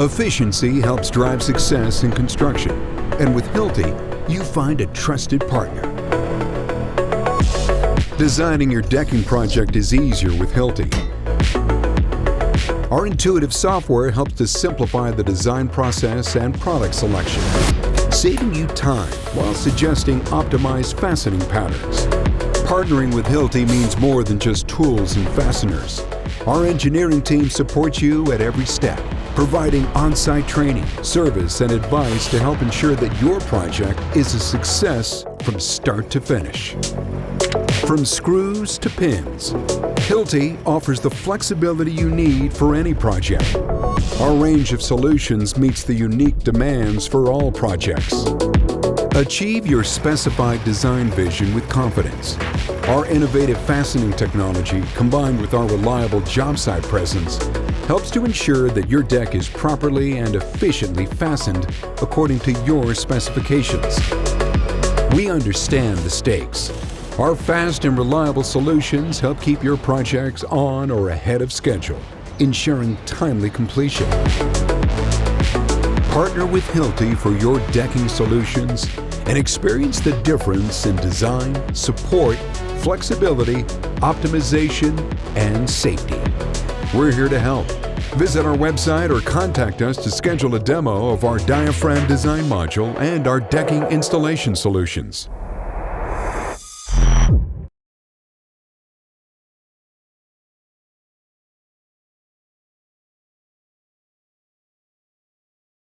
Efficiency helps drive success in construction, and with Hilti, you find a trusted partner. Designing your decking project is easier with Hilti. Our intuitive software helps to simplify the design process and product selection, saving you time while suggesting optimized fastening patterns. Partnering with Hilti means more than just tools and fasteners. Our engineering team supports you at every step, providing on-site training, service, and advice to help ensure that your project is a success from start to finish. From screws to pins, Hilti offers the flexibility you need for any project. Our range of solutions meets the unique demands for all projects. Achieve your specified design vision with confidence. Our innovative fastening technology, combined with our reliable job site presence, helps to ensure that your deck is properly and efficiently fastened according to your specifications. We understand the stakes. Our fast and reliable solutions help keep your projects on or ahead of schedule, ensuring timely completion. Partner with Hilti for your decking solutions and experience the difference in design, support, flexibility, optimization, and safety. We're here to help. Visit our website or contact us to schedule a demo of our diaphragm design module and our decking installation solutions.